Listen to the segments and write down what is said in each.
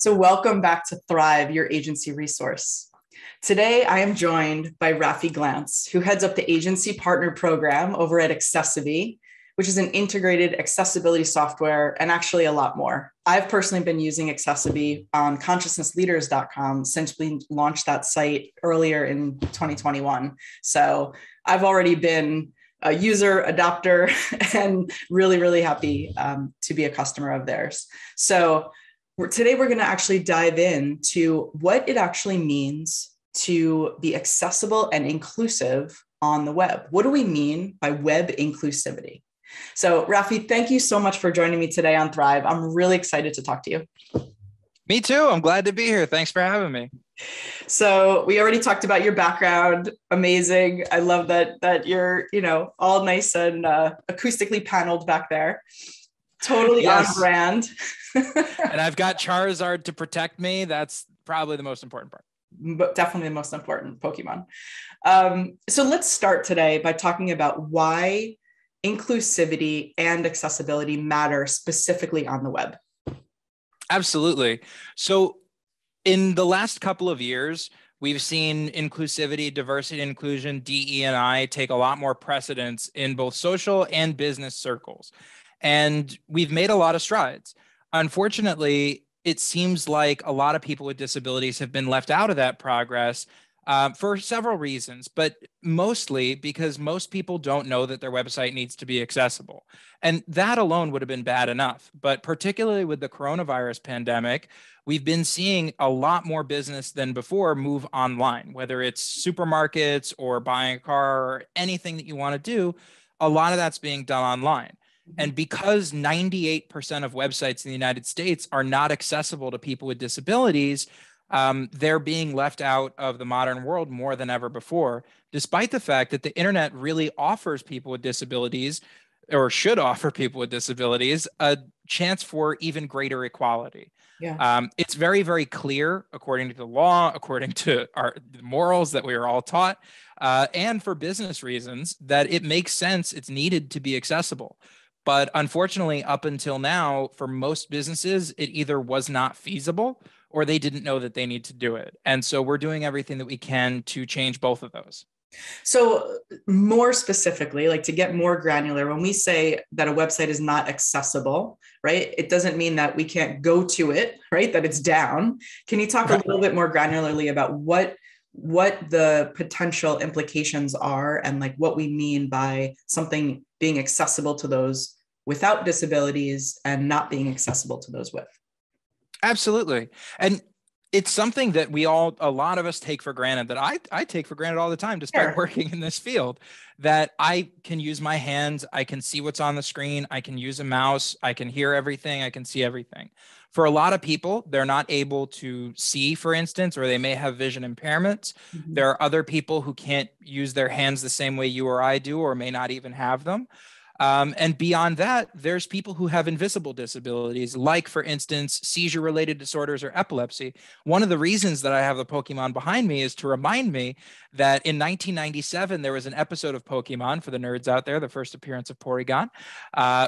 So welcome back to Thrive, your agency resource. Today, I am joined by Rafi Glantz, who heads up the agency partner program over at Inclusivity, which is an integrated accessibility software and actually a lot more. I've personally been using Inclusivity on consciousnessleaders.com since we launched that site earlier in 2021. So I've already been a user, adopter, and really, really happy to be a customer of theirs. So today we're going to actually dive into what it actually means to be accessible and inclusive on the web. What do we mean by web inclusivity? So Rafi, thank you so much for joining me today on Thrive. I'm really excited to talk to you. Me too. I'm glad to be here. Thanks for having me. So we already talked about your background. Amazing. I love that you're, all nice and acoustically paneled back there. Totally yes. On brand. And I've got Charizard to protect me. That's probably the most important part. But definitely the most important Pokemon. So let's start today by talking about why inclusivity and accessibility matter specifically on the web. Absolutely. So in the last couple of years, we've seen inclusivity, diversity, inclusion, DE&I take a lot more precedence in both social and business circles. And we've made a lot of strides. Unfortunately, it seems like a lot of people with disabilities have been left out of that progress for several reasons, but mostly because most people don't know that their website needs to be accessible. And that alone would have been bad enough. But particularly with the coronavirus pandemic, we've been seeing a lot more business than before move online, whether it's supermarkets or buying a car or anything that you want to do. A lot of that's being done online. And because 98% of websites in the United States are not accessible to people with disabilities, they're being left out of the modern world more than ever before, despite the fact that the internet really offers people with disabilities, or should offer people with disabilities, a chance for even greater equality. Yeah. It's very, very clear, according to the law, according to the morals that we are all taught, and for business reasons, that it makes sense, it's needed to be accessible. But unfortunately, up until now, for most businesses, it either was not feasible or they didn't know that they need to do it. And so we're doing everything that we can to change both of those. So more specifically, like to get more granular, when we say that a website is not accessible, right, it doesn't mean that we can't go to it, right, that it's down. Can you talk a little bit more granularly about what the potential implications are and like what we mean by something being accessible to those without disabilities and not being accessible to those with? Absolutely. And it's something that a lot of us take for granted, that I take for granted all the time, despite working in this field, that I can use my hands, I can see what's on the screen, I can use a mouse, I can hear everything, I can see everything. For a lot of people, they're not able to see, for instance, or they may have vision impairments. Mm-hmm. There are other people who can't use their hands the same way you or I do, or may not even have them. And beyond that, there's people who have invisible disabilities, like, for instance, seizure-related disorders or epilepsy. One of the reasons that I have the Pokemon behind me is to remind me that in 1997, there was an episode of Pokemon, for the nerds out there, the first appearance of Porygon,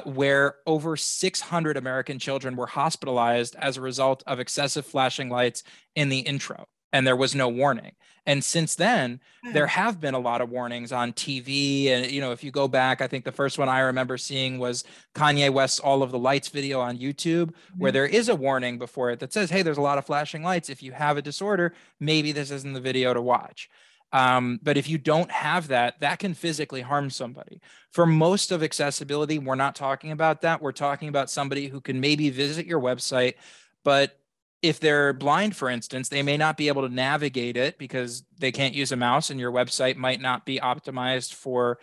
where over 600 American children were hospitalized as a result of excessive flashing lights in the intro. And there was no warning. And since then, there have been a lot of warnings on TV. And, if you go back, I think the first one I remember seeing was Kanye West's All of the Lights video on YouTube, where there is a warning before it that says, hey, there's a lot of flashing lights. If you have a disorder, maybe this isn't the video to watch. But if you don't have that, that can physically harm somebody. For most of accessibility, we're not talking about that. We're talking about somebody who can maybe visit your website, but if they're blind, for instance, they may not be able to navigate it because they can't use a mouse, and your website might not be optimized for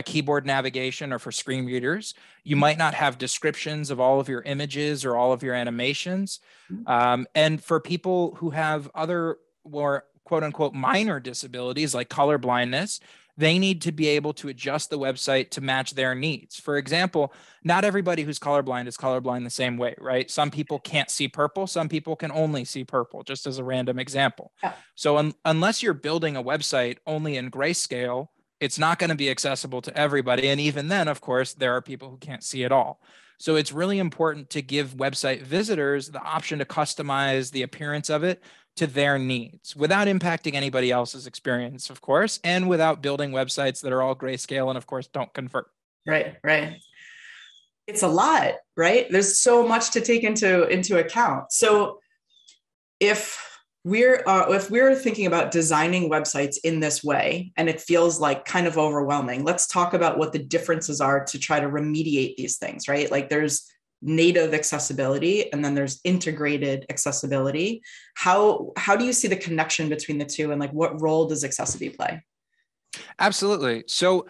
keyboard navigation or for screen readers. You might not have descriptions of all of your images or all of your animations. And for people who have other more quote unquote minor disabilities like color blindness, they need to be able to adjust the website to match their needs. For example, not everybody who's colorblind is colorblind the same way, right? Some people can't see purple. Some people can only see purple, just as a random example. Yeah. So unless you're building a website only in grayscale, it's not going to be accessible to everybody. And even then, of course, there are people who can't see at all. So it's really important to give website visitors the option to customize the appearance of it to their needs without impacting anybody else's experience, of course, and without building websites that are all grayscale and, of course, don't convert. Right, right. It's a lot, right? There's so much to take into account. So if we're thinking about designing websites in this way, and it feels like kind of overwhelming, let's talk about what the differences are to try to remediate these things, right? Like there's native accessibility and then there's integrated accessibility. How do you see the connection between the two, and like what role does accessibility play? Absolutely. So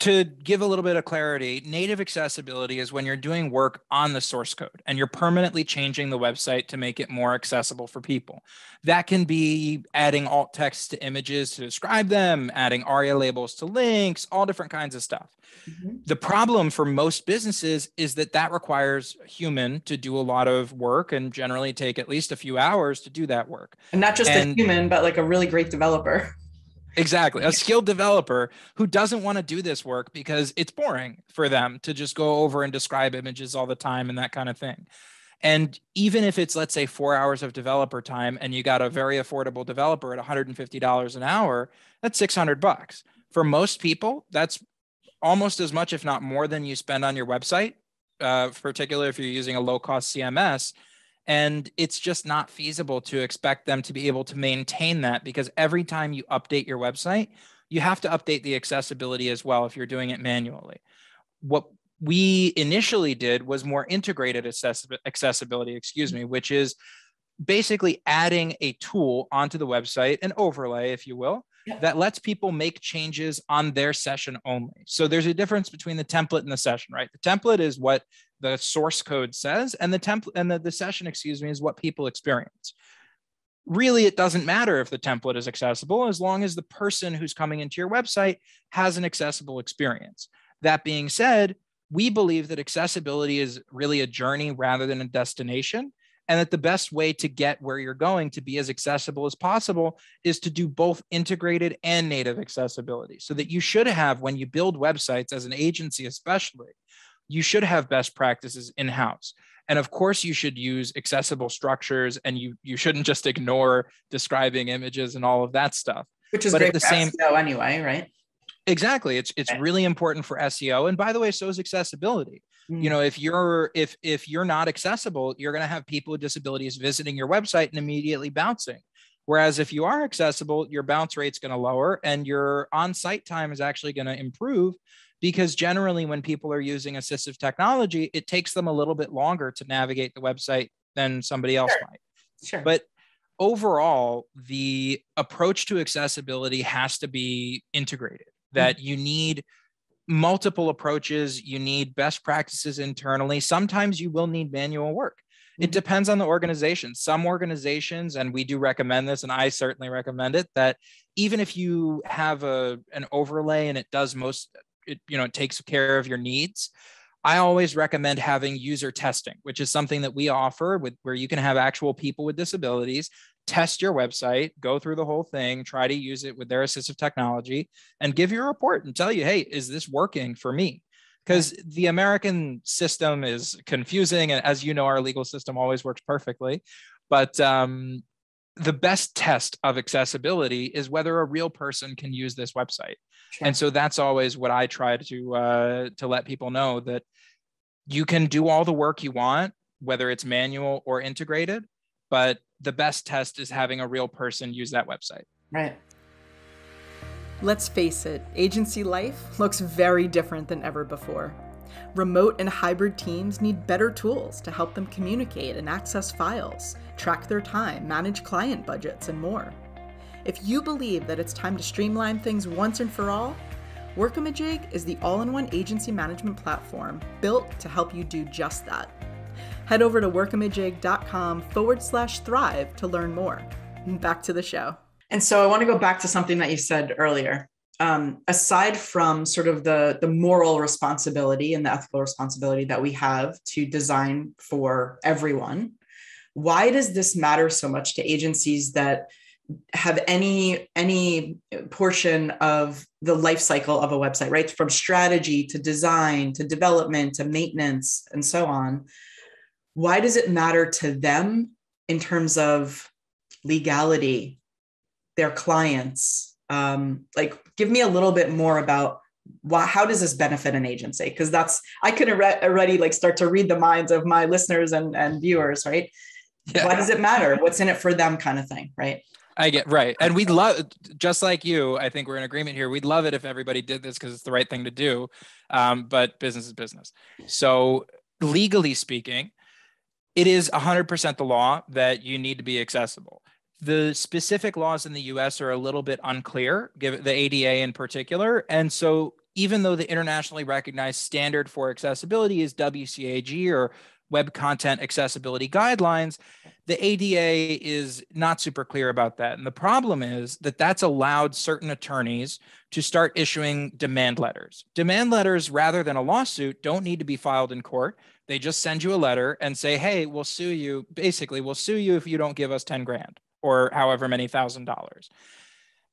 to give a little bit of clarity, native accessibility is when you're doing work on the source code and you're permanently changing the website to make it more accessible for people. That can be adding alt text to images to describe them, adding ARIA labels to links, all different kinds of stuff. Mm-hmm. The problem for most businesses is that requires a human to do a lot of work and generally take at least a few hours to do that work. And not just a human, but like a really great developer. Exactly. A skilled developer who doesn't want to do this work because it's boring for them to just go over and describe images all the time and that kind of thing. And even if it's, let's say, 4 hours of developer time and you got a very affordable developer at $150 an hour, that's $600. For most people, that's almost as much, if not more, than you spend on your website, particularly if you're using a low-cost CMS. And it's just not feasible to expect them to be able to maintain that, because every time you update your website, you have to update the accessibility as well if you're doing it manually. What we initially did was more integrated accessibility, which is basically adding a tool onto the website, an overlay, if you will, that lets people make changes on their session only. So there's a difference between the template and the session, right? The template is what the source code says, and the template and the session, is what people experience. Really, it doesn't matter if the template is accessible as long as the person who's coming into your website has an accessible experience. That being said, we believe that accessibility is really a journey rather than a destination, and that the best way to get where you're going to be as accessible as possible is to do both integrated and native accessibility. So that you should have, when you build websites as an agency especially, you should have best practices in-house. And of course, you should use accessible structures, and you shouldn't just ignore describing images and all of that stuff. Which is great for SEO anyway, right? Exactly. It's really important for SEO. And by the way, so is accessibility. You know, if you're not accessible, you're going to have people with disabilities visiting your website and immediately bouncing. Whereas if you are accessible, your bounce rate's going to lower and your on-site time is actually going to improve, because generally when people are using assistive technology, it takes them a little bit longer to navigate the website than somebody else might. Sure. But overall, the approach to accessibility has to be integrated, that you need multiple approaches, you need best practices internally. Sometimes you will need manual work. It depends on the organization. Some organizations, and we do recommend this, and I certainly recommend it, that even if you have an overlay and it does it takes care of your needs, I always recommend having user testing, which is something that we offer where you can have actual people with disabilities test your website, go through the whole thing, try to use it with their assistive technology, and give you a report and tell you, hey, is this working for me? Because the American system is confusing. And as you know, our legal system always works perfectly. But the best test of accessibility is whether a real person can use this website. Sure. And so that's always what I try to let people know, that you can do all the work you want, whether it's manual or integrated, but the best test is having a real person use that website. Right. Let's face it, agency life looks very different than ever before. Remote and hybrid teams need better tools to help them communicate and access files, track their time, manage client budgets, and more. If you believe that it's time to streamline things once and for all, Workamajig is the all-in-one agency management platform built to help you do just that. Head over to workamajig.com/thrive to learn more. Back to the show. And so I want to go back to something that you said earlier. Aside from sort of the moral responsibility and the ethical responsibility that we have to design for everyone, why does this matter so much to agencies that have any portion of the life cycle of a website, right? From strategy to design to development to maintenance and so on. Why does it matter to them in terms of legality, their clients? Like, give me a little bit more about how does this benefit an agency? Because I could already like start to read the minds of my listeners and viewers, right? Yeah. Why does it matter? What's in it for them, kind of thing, right? I get right. And we'd love, just like you, I think we're in agreement here. We'd love it if everybody did this because it's the right thing to do. But business is business. So legally speaking, it is 100% the law that you need to be accessible. The specific laws in the US are a little bit unclear, given the ADA in particular. And so even though the internationally recognized standard for accessibility is WCAG, or Web Content Accessibility Guidelines, the ADA is not super clear about that. And the problem is that that's allowed certain attorneys to start issuing demand letters. Demand letters, rather than a lawsuit, don't need to be filed in court. They just send you a letter and say, hey, we'll sue you. Basically, we'll sue you if you don't give us 10 grand or however many $1,000.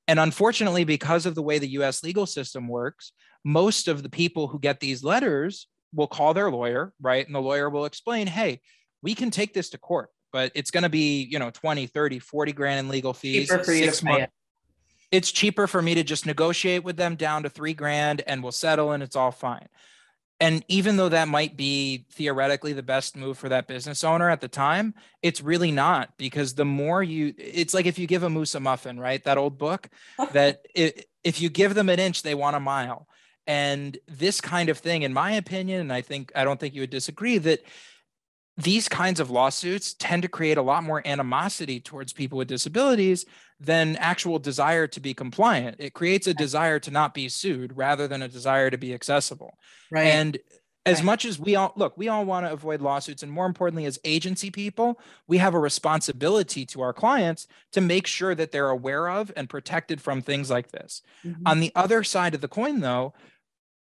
And unfortunately, because of the way the US legal system works, most of the people who get these letters will call their lawyer, right? And the lawyer will explain, hey, we can take this to court, but it's going to be, 20, 30, 40 grand in legal fees. Cheaper for you to pay it. It's cheaper for me to just negotiate with them down to 3 grand and we'll settle and it's all fine. And even though that might be theoretically the best move for that business owner at the time, it's really not, because the more it's like if you give a moose a muffin, right? That old book that if you give them an inch, they want a mile. And this kind of thing, in my opinion, and I don't think you would disagree, that these kinds of lawsuits tend to create a lot more animosity towards people with disabilities than actual desire to be compliant. It creates a desire to not be sued rather than a desire to be accessible. Right. And as much as we all want to avoid lawsuits, and more importantly, as agency people, we have a responsibility to our clients to make sure that they're aware of and protected from things like this. Mm-hmm. On the other side of the coin, though,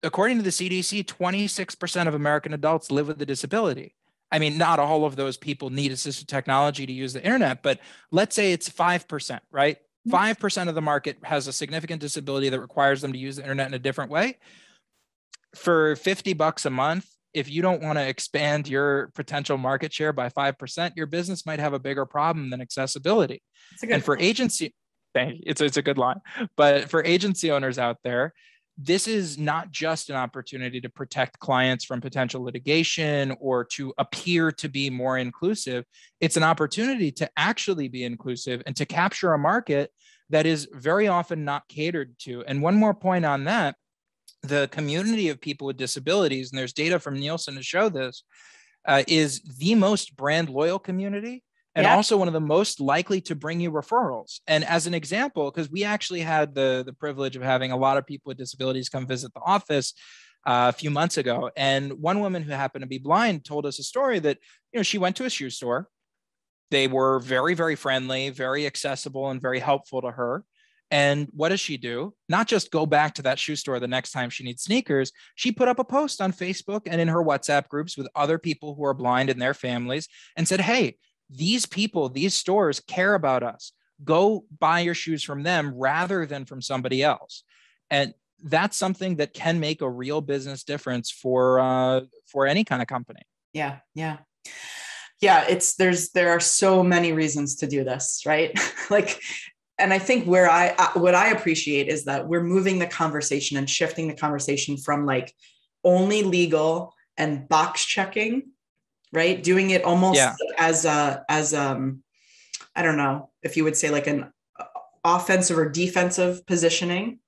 according to the CDC, 26% of American adults live with a disability. I mean, not all of those people need assistive technology to use the internet, but let's say it's 5%, right? 5% of the market has a significant disability that requires them to use the internet in a different way. For $50 a month, if you don't want to expand your potential market share by 5%, your business might have a bigger problem than accessibility. And for agency, it's a good line, but for agency owners out there, this is not just an opportunity to protect clients from potential litigation or to appear to be more inclusive. It's an opportunity to actually be inclusive and to capture a market that is very often not catered to. And one more point on that, the community of people with disabilities, and there's data from Nielsen to show this, is the most brand loyal community. And also one of the most likely to bring you referrals. And as an example, because we actually had the privilege of having a lot of people with disabilities come visit the office a few months ago. And one woman who happened to be blind told us a story that, she went to a shoe store. They were very, very friendly, very accessible, and very helpful to her. And what does she do? Not just go back to that shoe store the next time she needs sneakers. She put up a post on Facebook and in her WhatsApp groups with other people who are blind and their families and said, hey, these people, these stores care about us. Go buy your shoes from them rather than from somebody else. And that's something that can make a real business difference for any kind of company. Yeah. There are so many reasons to do this, right? And I think what I appreciate is that we're moving the conversation and shifting the conversation from like only legal and box checking, right? Doing it almost as I don't know if you would say like an offensive or defensive positioning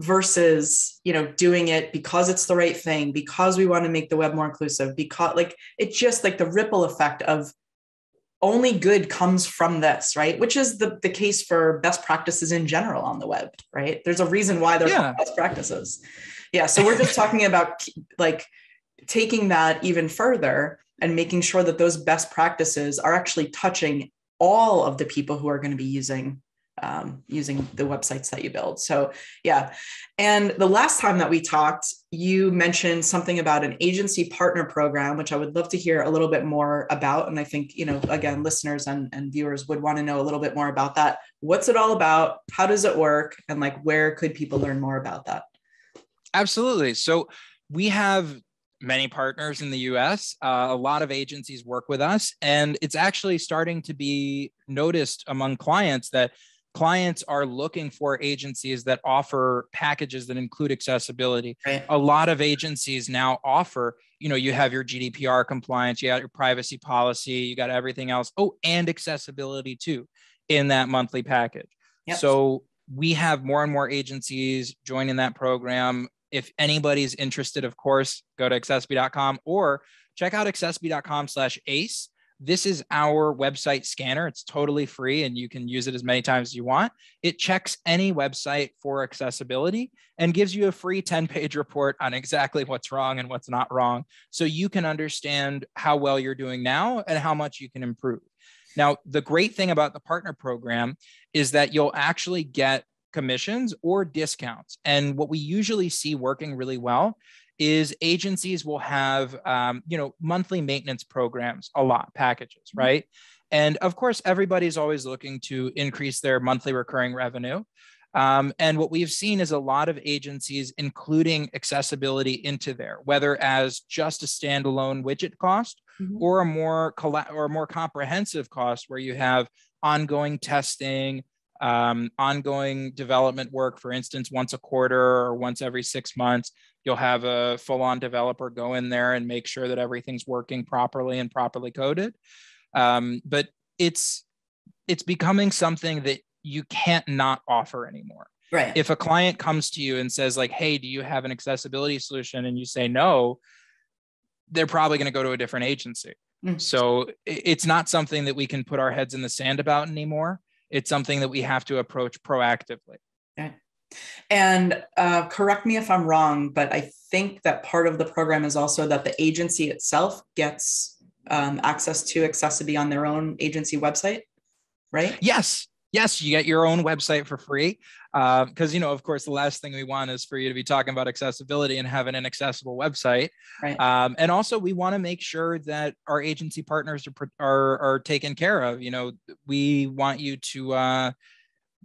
versus, doing it because it's the right thing, because we want to make the web more inclusive, because like, it's just like the ripple effect of only good comes from this, right? Which is the case for best practices in general on the web, right? There's a reason why they're called best practices. Yeah. So we're just talking about like taking that even further and making sure that those best practices are actually touching all of the people who are going to be using using the websites that you build. So yeah. And the last time that we talked, you mentioned something about an agency partner program, which I would love to hear a little bit more about. And I think, again, listeners and viewers would want to know a little bit more about that. What's it all about? How does it work? And like, where could people learn more about that? Absolutely. So we have many partners in the US. A lot of agencies work with us, and it's actually starting to be noticed among clients that clients are looking for agencies that offer packages that include accessibility. Right. A lot of agencies now offer, you have your GDPR compliance, you got your privacy policy, you got everything else. Oh, and accessibility too in that monthly package. Yep. So we have more and more agencies joining that program. If anybody's interested, of course, go to accessibility.com or check out accessibility.com/ACE. This is our website scanner. It's totally free and you can use it as many times as you want. It checks any website for accessibility and gives you a free 10-page report on exactly what's wrong and what's not wrong. So you can understand how well you're doing now and how much you can improve. Now, the great thing about the partner program is that you'll actually get commissions or discounts. And what we usually see working really well is agencies will have, monthly maintenance programs, packages, right? And of course, everybody's always looking to increase their monthly recurring revenue. And what we've seen is a lot of agencies including accessibility into there, whether as just a standalone widget cost or a more comprehensive cost where you have ongoing testing, ongoing development work, for instance, once a quarter or once every 6 months. You'll have a full-on developer go in there and make sure that everything's working properly and properly coded. But it's becoming something that you can't not offer anymore. Right. If a client comes to you and says like, hey, do you have an accessibility solution? And you say no, they're probably going to go to a different agency. So it's not something that we can put our heads in the sand about anymore. It's something that we have to approach proactively. Okay. And correct me if I'm wrong, but I think that part of the program is also that the agency itself gets access to accessibility on their own agency website, right? Yes, you get your own website for free. Because, of course, the last thing we want is for you to be talking about accessibility and have an inaccessible website. Right. And also, we want to make sure that our agency partners are taken care of. We want you to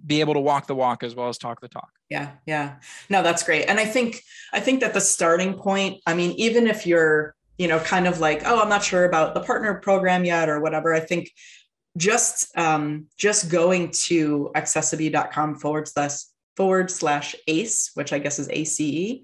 be able to walk the walk as well as talk the talk. Yeah. No, that's great. And I think that the starting point, I mean, even if you're, kind of like, oh, I'm not sure about the partner program yet or whatever, I think just going to accessibility.com/ACE, which I guess is ACE,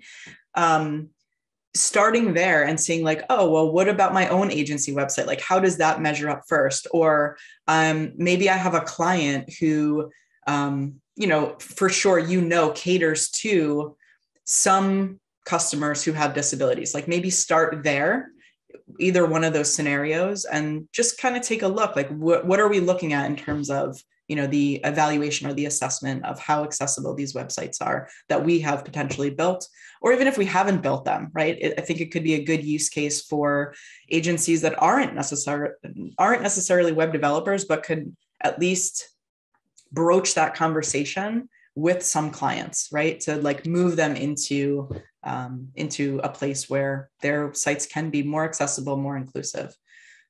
starting there and seeing like, oh, well, what about my own agency website? Like, how does that measure up first? Or maybe I have a client who, for sure, caters to some customers who have disabilities. Like maybe start there, either one of those scenarios, and just kind of take a look, like what are we looking at in terms of, the evaluation or the assessment of how accessible these websites are that we have potentially built, or even if we haven't built them, right? I think it could be a good use case for agencies that aren't necessarily web developers, but could at least broach that conversation with some clients, right? To like move them into a place where their sites can be more accessible, more inclusive.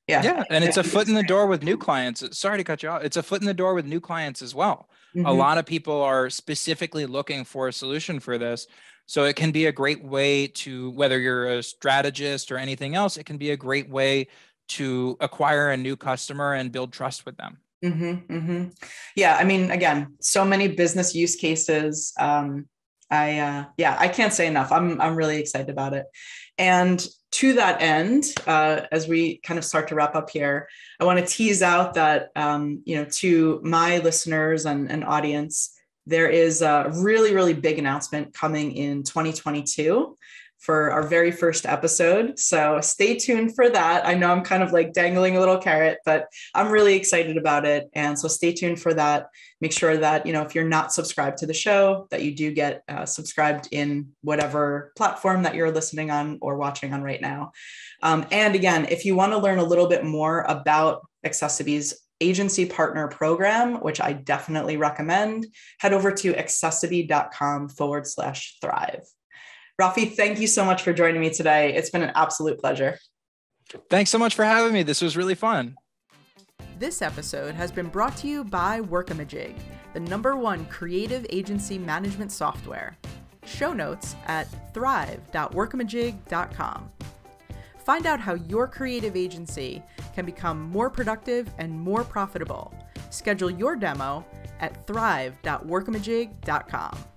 Yeah. And it's a foot in the door with new clients. Sorry to cut you off. It's a foot in the door with new clients as well. A lot of people are specifically looking for a solution for this. So it can be a great way to, whether you're a strategist or anything else, it can be a great way to acquire a new customer and build trust with them. Yeah. I mean, again, so many business use cases. I can't say enough. I'm really excited about it. And to that end, as we kind of start to wrap up here, I want to tease out that, to my listeners and audience, there is a really, really big announcement coming in 2022 for our very first episode. So stay tuned for that. I know I'm kind of like dangling a little carrot, but I'm really excited about it. And so stay tuned for that. Make sure that, if you're not subscribed to the show, that you do get subscribed in whatever platform that you're listening on or watching on right now. And again, if you want to learn a little bit more about Accessibility's agency partner program, which I definitely recommend, head over to accessivity.com/thrive. Rafi, thank you so much for joining me today. It's been an absolute pleasure. Thanks so much for having me. This was really fun. This episode has been brought to you by Workamajig, the #1 creative agency management software. Show notes at thrive.workamajig.com. Find out how your creative agency can become more productive and more profitable. Schedule your demo at thrive.workamajig.com.